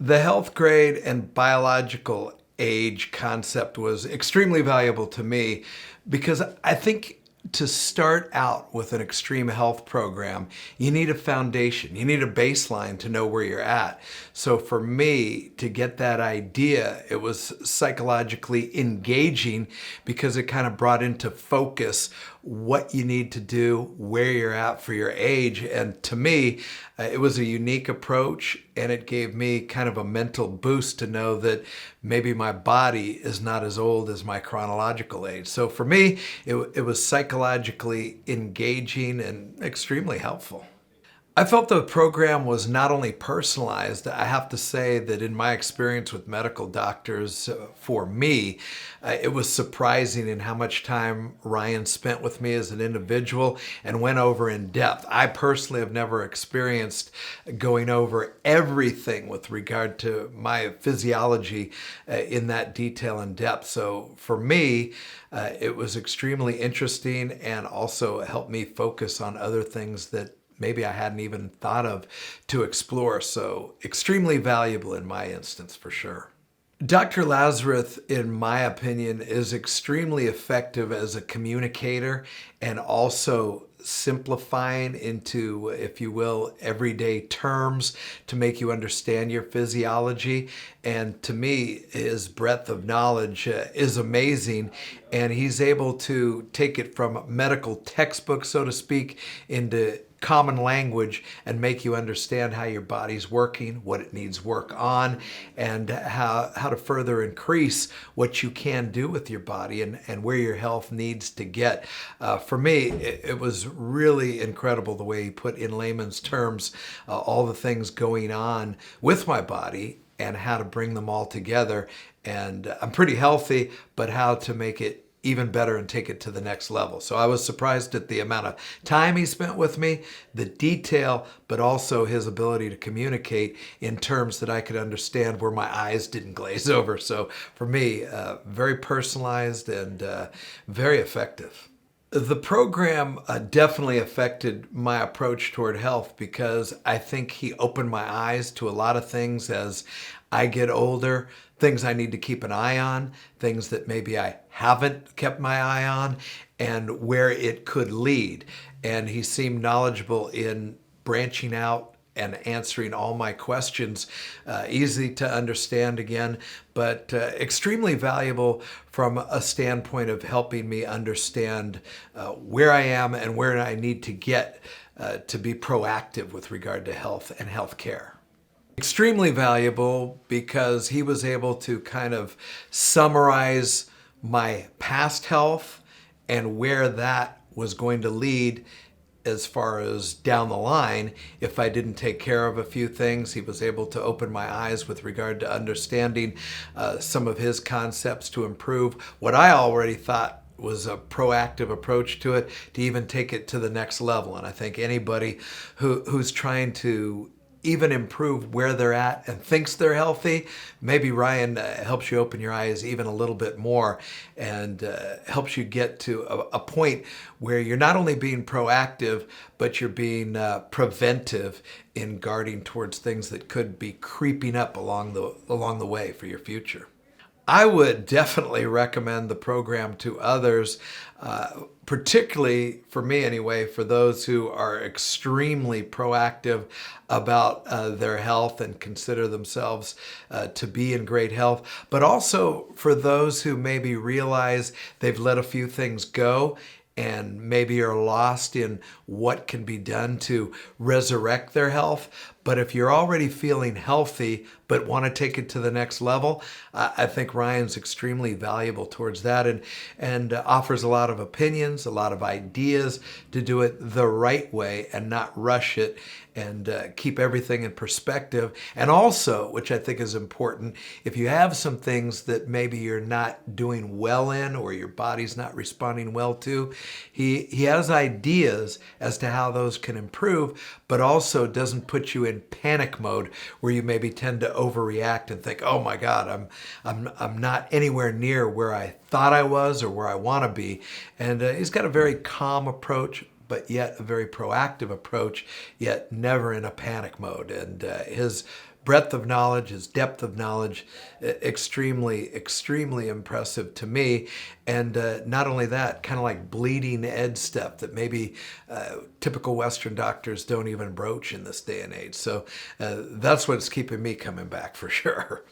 The health grade and biological age concept was extremely valuable to me because I think to start out with an extreme health program, you need a foundation, you need a baseline to know where you're at. So for me, to get that idea, it was psychologically engaging because it kind of brought into focus what you need to do, where you're at for your age. And to me, it was a unique approach, and it gave me kind of a mental boost to know that maybe my body is not as old as my chronological age. So for me, it was psychologically engaging and extremely helpful. I felt the program was not only personalized. I have to say that in my experience with medical doctors, for me, it was surprising in how much time Ryan spent with me as an individual and went over in depth. I personally have never experienced going over everything with regard to my physiology in that detail and depth. So for me, it was extremely interesting and also helped me focus on other things that maybe I hadn't even thought of to explore. So extremely valuable in my instance, for sure. Dr. Lazarus, in my opinion, is extremely effective as a communicator and also simplifying into, if you will, everyday terms to make you understand your physiology. And to me, his breadth of knowledge is amazing. And he's able to take it from medical textbook, so to speak, into common language and make you understand how your body's working, what it needs work on, and how to further increase what you can do with your body and where your health needs to get. For me, it was really incredible the way he put in layman's terms all the things going on with my body and how to bring them all together. And I'm pretty healthy, but how to make it even better and take it to the next level. So I was surprised at the amount of time he spent with me, the detail, but also his ability to communicate in terms that I could understand where my eyes didn't glaze over. So for me, very personalized and very effective. The program definitely affected my approach toward health because I think he opened my eyes to a lot of things as I get older, things I need to keep an eye on, things that maybe I haven't kept my eye on, and where it could lead. And he seemed knowledgeable in branching out and answering all my questions, easy to understand again, but extremely valuable from a standpoint of helping me understand where I am and where I need to get to be proactive with regard to health and health care. Extremely valuable because he was able to kind of summarize my past health and where that was going to lead as far as down the line. If I didn't take care of a few things, he was able to open my eyes with regard to understanding some of his concepts to improve what I already thought was a proactive approach to it, to even take it to the next level. And I think anybody who's trying to even improve where they're at and thinks they're healthy, maybe Ryan helps you open your eyes even a little bit more and helps you get to a point where you're not only being proactive, but you're being preventive in guarding towards things that could be creeping up along the way for your future. I would definitely recommend the program to others, particularly for me anyway, for those who are extremely proactive about their health and consider themselves to be in great health, but also for those who maybe realize they've let a few things go and maybe are lost in what can be done to resurrect their health. But if you're already feeling healthy but want to take it to the next level, I think Ryan's extremely valuable towards that and offers a lot of opinions, a lot of ideas to do it the right way and not rush it and keep everything in perspective. And also, which I think is important, if you have some things that maybe you're not doing well in or your body's not responding well to, he has ideas as to how those can improve, but also doesn't put you in panic mode where you maybe tend to overreact and think, oh my God, I'm not anywhere near where I thought I was or where I want to be. And he's got a very calm approach, but yet a very proactive approach, yet never in a panic mode. And his breadth of knowledge, his depth of knowledge, extremely impressive to me. And not only that, kind of like bleeding edge stuff that maybe typical Western doctors don't even broach in this day and age. So that's what's keeping me coming back for sure.